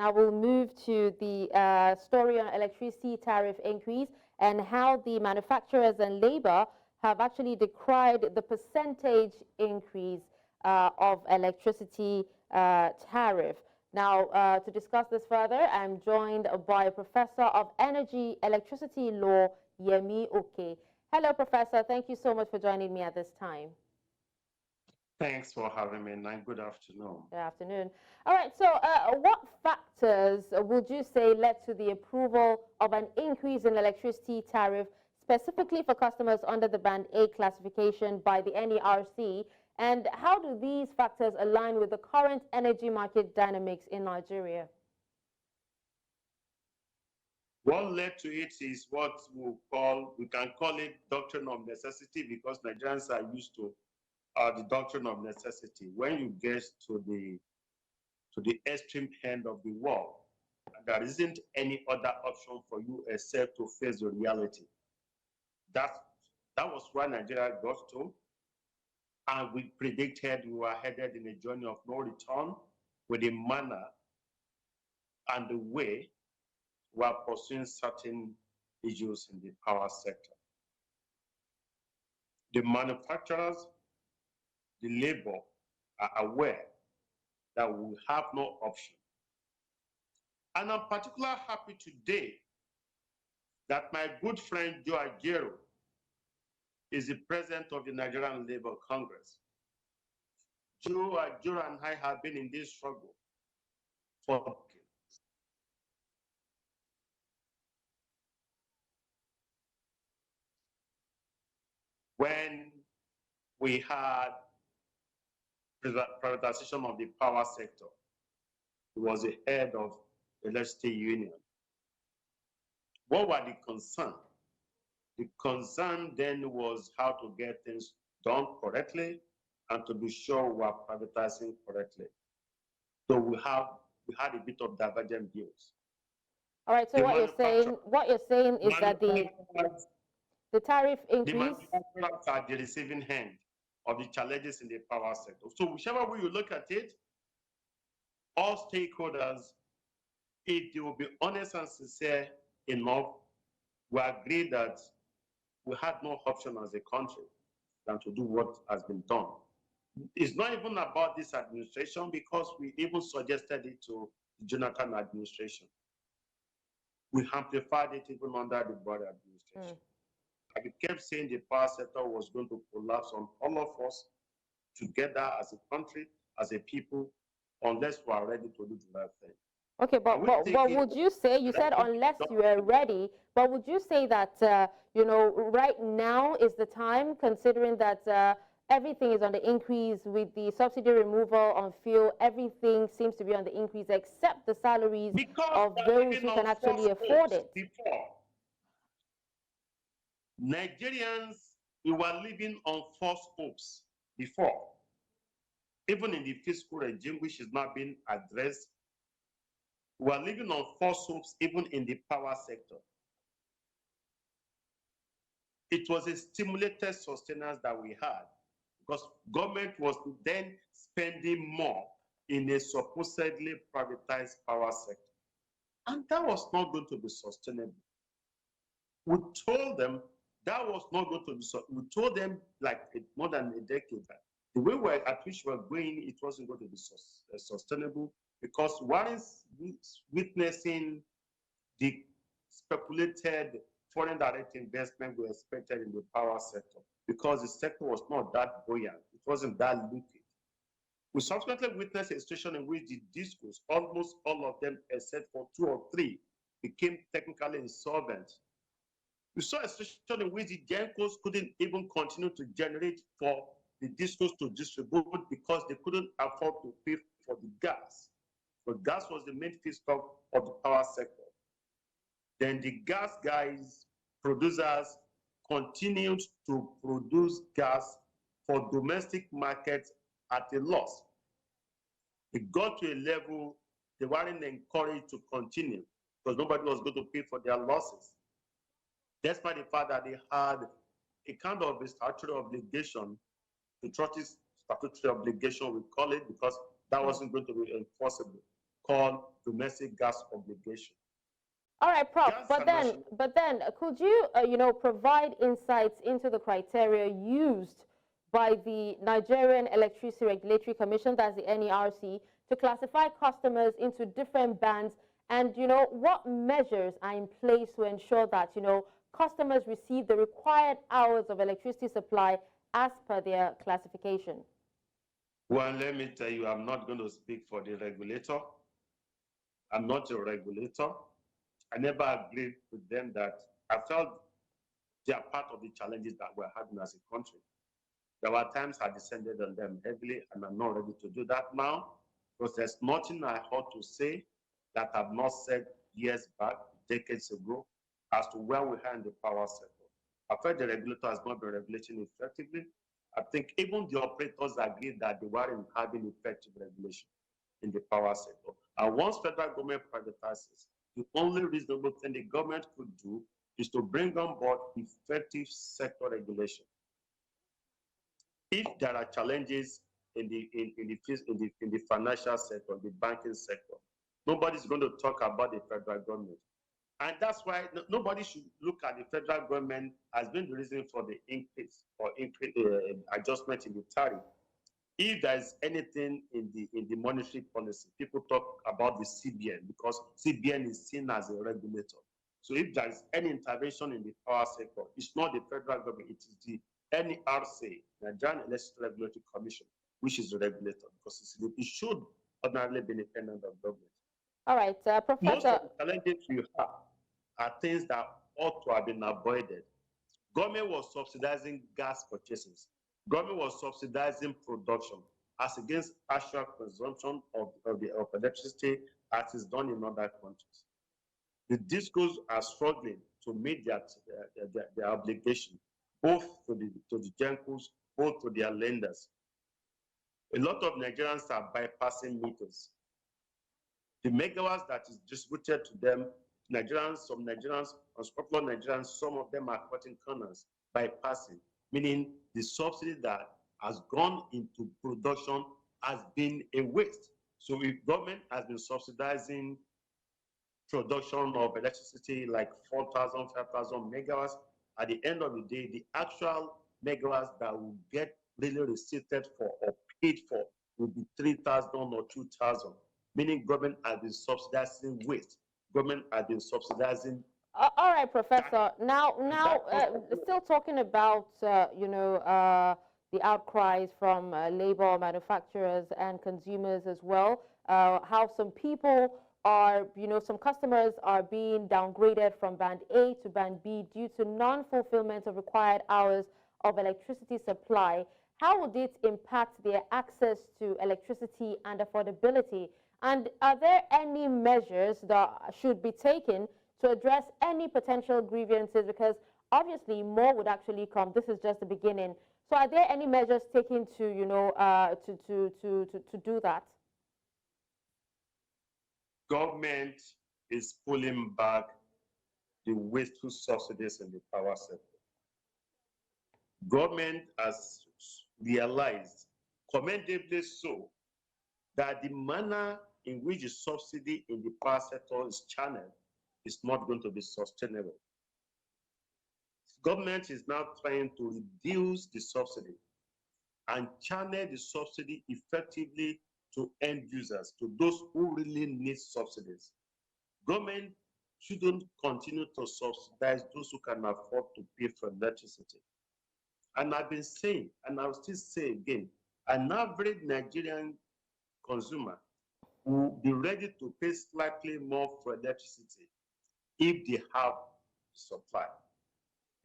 Now we'll move to the story on electricity tariff increase and how the manufacturers and labor have actually decried the percentage increase of electricity tariff. Now, to discuss this further, I'm joined by a professor of energy electricity law, Yemi. Hello, Professor. Thank you so much for joining me at this time. Thanks for having me, and good afternoon. Good afternoon. All right, so what factors would you say led to the approval of an increase in electricity tariff specifically for customers under the Band A classification by the NERC? And how do these factors align with the current energy market dynamics in Nigeria? What led to it is what we can call it doctrine of necessity, because Nigerians are used to the doctrine of necessity. When you get to the extreme end of the world, there isn't any other option for you except to face the reality. That was where Nigeria got to, and we predicted we were headed in a journey of no return with the manner and the way we are pursuing certain issues in the power sector. The manufacturers, the labor are aware that we have no option. And I'm particularly happy today that my good friend Joe Ajero is the president of the Nigerian Labour Congress. Joe Ajero and I have been in this struggle for decades. When we had privatization of the power sector, he was the head of the Electricity Union. What were the concerns? The concern then was how to get things done correctly and to be sure we are privatizing correctly. So we had a bit of divergent views. All right. So what you're saying is that the tariff increase. The manufacturers are the receiving end of the challenges in the power sector. So whichever way you look at it, all stakeholders, if they will be honest and sincere enough, we agree that we had no option as a country than to do what has been done. It's not even about this administration, because we even suggested it to the Jonathan administration. We amplified it even under the Buhari administration. And we kept saying the power sector was going to collapse on all of us together as a country, as a people, unless we are ready to do the right thing. Okay, but would you say, you said unless you are ready, but would you say that, you know, right now is the time, considering that everything is on the increase with the subsidy removal on fuel, everything seems to be on the increase except the salaries of those who can actually afford it? Before, Nigerians, we were living on false hopes before. Even in the fiscal regime, which is not being addressed, we are living on false hopes even in the power sector. It was a stimulated sustenance that we had, because government was then spending more in a supposedly privatized power sector. And that was not going to be sustainable. We told them that was not going to be sustainable. We told them like more than a decade that the way at which we were going, it wasn't going to be sustainable, because one is witnessing the speculated foreign direct investment we expected in the power sector, because the sector was not that buoyant. It wasn't that liquid. We subsequently witnessed a situation in which the discos, almost all of them except for 2 or 3, became technically insolvent. We saw a situation in which the gencos couldn't even continue to generate for the discos to distribute, because they couldn't afford to pay for the gas. So gas was the main feedstock of the power sector. Then the gas guys, producers, continued to produce gas for domestic markets at a loss. It got to a level they weren't encouraged to continue, because nobody was going to pay for their losses. Despite the fact that they had a kind of a statutory obligation, the trustee statutory obligation, we call it, because that wasn't going to be enforceable. called domestic gas obligation. All right, Prof. Gas But and then, national- but then, could you, provide insights into the criteria used by the Nigerian Electricity Regulatory Commission, that's the NERC, to classify customers into different bands, and what measures are in place to ensure that customers receive the required hours of electricity supply as per their classification? Well, let me tell you, I'm not going to speak for the regulator. I'm not a regulator. I never agreed with them that I felt they are part of the challenges that we're having as a country. There were times I descended on them heavily, and I'm not ready to do that now, because there's nothing I ought to say that I've not said years back, decades ago, as to where we are in the power sector. I felt the regulator has not been regulating effectively. I think even the operators agreed that they weren't having effective regulation in the power sector. And once federal government privatizes, the only reasonable thing the government could do is to bring on board effective sector regulation. If there are challenges in the financial sector, the banking sector, nobody's going to talk about the federal government. And that's why nobody should look at the federal government as being the reason for the increase or adjustment in the tariff. If there's anything in the monetary policy, people talk about the CBN because CBN is seen as a regulator. So if there's any intervention in the power sector, it's not the federal government, it is the NERC, Nigerian Electricity Regulatory Commission, which is the regulator, because it should ordinarily be independent of government. All right, Professor. Most of the challenges you have are things that ought to have been avoided. Government was subsidizing gas purchases. Government was subsidizing production as against actual consumption of electricity as is done in other countries. The discos are struggling to meet their obligation, both to the gencos, both to their lenders. A lot of Nigerians are bypassing meters. The megawatts that is distributed to them, some Nigerians, unscrupulous Nigerians, some of them are cutting corners, bypassing, meaning the subsidy that has gone into production has been a waste. So if government has been subsidizing production of electricity like 4,000, 5,000 megawatts, at the end of the day, the actual megawatts that will get really receipted for or paid for will be 3,000 or 2,000. Meaning government has been subsidizing waste. Government has been subsidizing. All right, Professor. Now, still talking about the outcries from labor manufacturers and consumers as well. How some people are, some customers are being downgraded from band A to band B due to non-fulfillment of required hours of electricity supply. How would it impact their access to electricity and affordability? And are there any measures that should be taken to address any potential grievances? Because obviously more would actually come. This is just the beginning. So are there any measures taken to, to do that? Government is pulling back the wasteful subsidies in the power sector. Government has realized, commendably so, that the manner in which the subsidy in the power sector is channeled is not going to be sustainable. Government is now trying to reduce the subsidy and channel the subsidy effectively to end users, to those who really need subsidies. Government shouldn't continue to subsidize those who can afford to pay for electricity. And I've been saying, and I'll still say again, an average Nigerian consumer will be ready to pay slightly more for electricity if they have supply.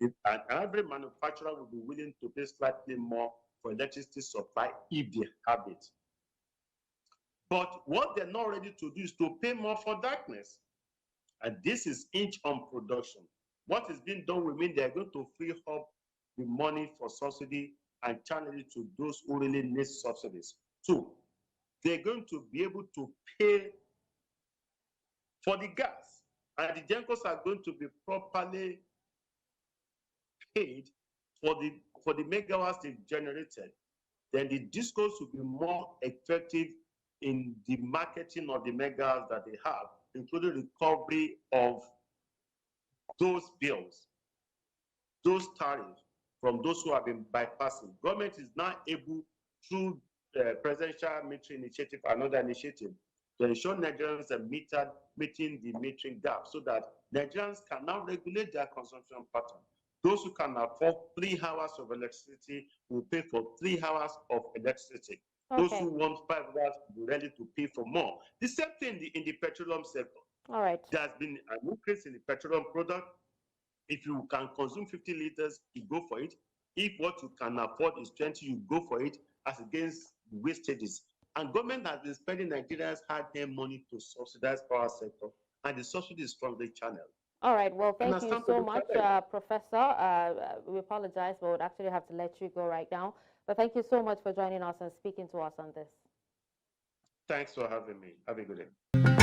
An average manufacturer will be willing to pay slightly more for electricity supply if they have it. But what they're not ready to do is to pay more for darkness. And this is inch on production. What is being done will mean they're going to free up the money for subsidy and channel it to those who really need subsidies. Two, they're going to be able to pay for the gas, and the gencos are going to be properly paid for the megawatts they've generated. Then the discos will be more effective in the marketing of the megas that they have, including recovery of those bills, those tariffs from those who have been bypassing. Government is now able, through presidential metering initiative, another initiative, to ensure Nigerians are meeting the metering gap so that Nigerians can now regulate their consumption pattern. Those who can afford 3 hours of electricity will pay for 3 hours of electricity. Okay. Those who want 5 hours will be ready to pay for more. The same thing in the petroleum sector. All right. There has been an increase in the petroleum product. If you can consume 50 liters, you go for it. If what you can afford is 20, you go for it, as against wastages. And government has been spending Nigerians' hard-earned money to subsidize power sector, and the subsidy is strongly channeled. All right. Well, thank you so much, Professor. We apologize, but we'd actually have to let you go right now. But thank you so much for joining us and speaking to us on this. Thanks for having me. Have a good day.